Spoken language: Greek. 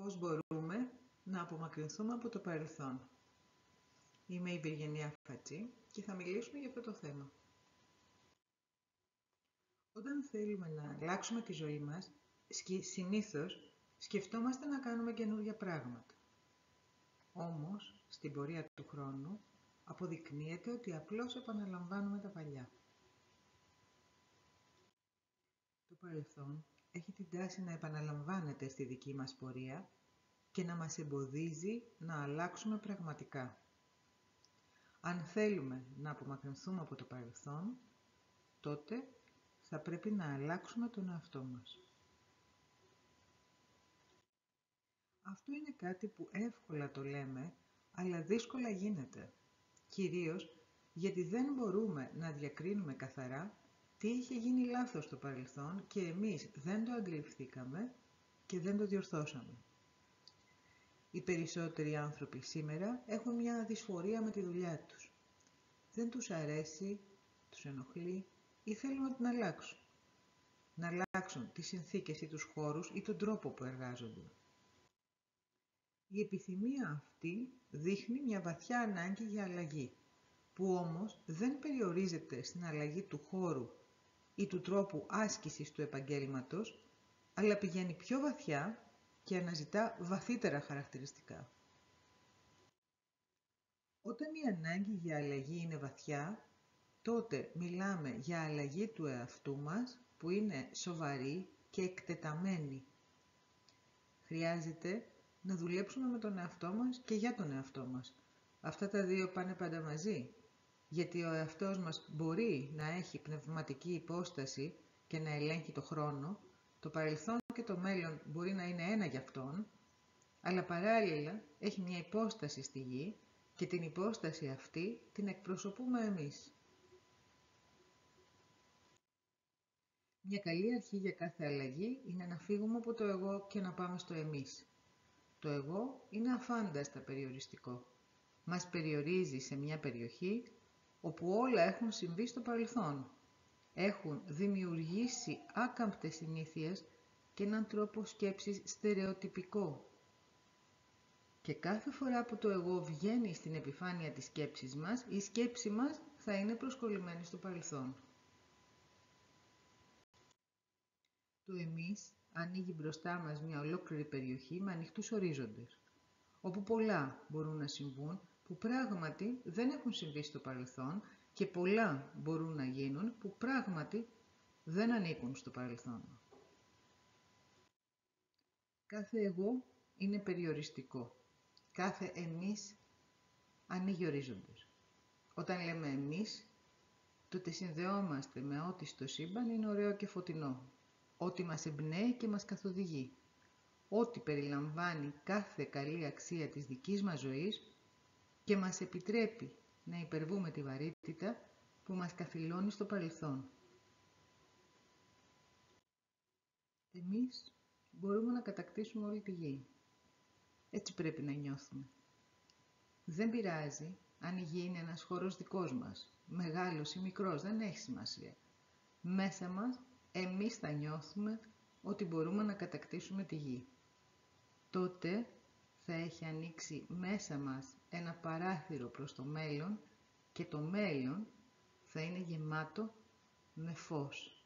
Πώς μπορούμε να απομακρυνθούμε από το παρελθόν. Είμαι η Βυργενία Φατσή και θα μιλήσουμε για αυτό το θέμα. Όταν θέλουμε να αλλάξουμε τη ζωή μας, συνήθως σκεφτόμαστε να κάνουμε καινούργια πράγματα. Όμως, στην πορεία του χρόνου, αποδεικνύεται ότι απλώς επαναλαμβάνουμε τα παλιά. Το παρελθόν έχει την τάση να επαναλαμβάνεται στη δική μας πορεία και να μας εμποδίζει να αλλάξουμε πραγματικά. Αν θέλουμε να απομακρυνθούμε από το παρελθόν, τότε θα πρέπει να αλλάξουμε τον εαυτό μας. Αυτό είναι κάτι που εύκολα το λέμε, αλλά δύσκολα γίνεται. Κυρίως γιατί δεν μπορούμε να διακρίνουμε καθαρά τι είχε γίνει λάθος στο παρελθόν και εμείς δεν το αντιληφθήκαμε και δεν το διορθώσαμε. Οι περισσότεροι άνθρωποι σήμερα έχουν μια δυσφορία με τη δουλειά τους. Δεν τους αρέσει, τους ενοχλεί ή θέλουν να την αλλάξουν. Να αλλάξουν τις συνθήκες ή τους χώρους ή τον τρόπο που εργάζονται. Η επιθυμία αυτή δείχνει μια βαθιά ανάγκη για αλλαγή, που όμως δεν περιορίζεται στην αλλαγή του χώρου ή του τρόπου άσκησης του επαγγέλματος, αλλά πηγαίνει πιο βαθιά και αναζητά βαθύτερα χαρακτηριστικά. Όταν η ανάγκη για αλλαγή είναι βαθιά, τότε μιλάμε για αλλαγή του εαυτού μας που είναι σοβαρή και εκτεταμένη. Χρειάζεται να δουλέψουμε με τον εαυτό μας και για τον εαυτό μας. Αυτά τα δύο πάνε πάντα μαζί, γιατί ο εαυτός μας μπορεί να έχει πνευματική υπόσταση και να ελέγχει το χρόνο, το παρελθόν και το μέλλον μπορεί να είναι ένα για αυτόν, αλλά παράλληλα έχει μια υπόσταση στη γη και την υπόσταση αυτή την εκπροσωπούμε εμείς. Μια καλή αρχή για κάθε αλλαγή είναι να φύγουμε από το εγώ και να πάμε στο εμείς. Το εγώ είναι αφάνταστα περιοριστικό. Μας περιορίζει σε μια περιοχή όπου όλα έχουν συμβεί στο παρελθόν. Έχουν δημιουργήσει άκαμπτες συνήθειες και έναν τρόπο σκέψης στερεοτυπικό. Και κάθε φορά που το εγώ βγαίνει στην επιφάνεια της σκέψης μας, η σκέψη μας θα είναι προσκολλημένη στο παρελθόν. Το εμείς ανοίγει μπροστά μας μια ολόκληρη περιοχή με ανοιχτούς ορίζοντες, όπου πολλά μπορούν να συμβούν που πράγματι δεν έχουν συμβεί στο παρελθόν και πολλά μπορούν να γίνουν που πράγματι δεν ανήκουν στο παρελθόν. Κάθε εγώ είναι περιοριστικό. Κάθε εμείς ανοίγει ορίζοντες. Όταν λέμε εμείς, τότε συνδεόμαστε με ό,τι στο σύμπαν είναι ωραίο και φωτεινό, ό,τι μας εμπνέει και μας καθοδηγεί, ό,τι περιλαμβάνει κάθε καλή αξία της δικής μας ζωής και μας επιτρέπει να υπερβούμε τη βαρύτητα που μας καθυλώνει στο παρελθόν. Εμείς μπορούμε να κατακτήσουμε όλη τη γη. Έτσι πρέπει να νιώθουμε. Δεν πειράζει αν η γη είναι ένας χώρος δικός μας, μεγάλος ή μικρός, δεν έχει σημασία. Μέσα μας εμείς θα νιώθουμε ότι μπορούμε να κατακτήσουμε τη γη. Τότε θα έχει ανοίξει μέσα μας ένα παράθυρο προς το μέλλον και το μέλλον θα είναι γεμάτο με φως.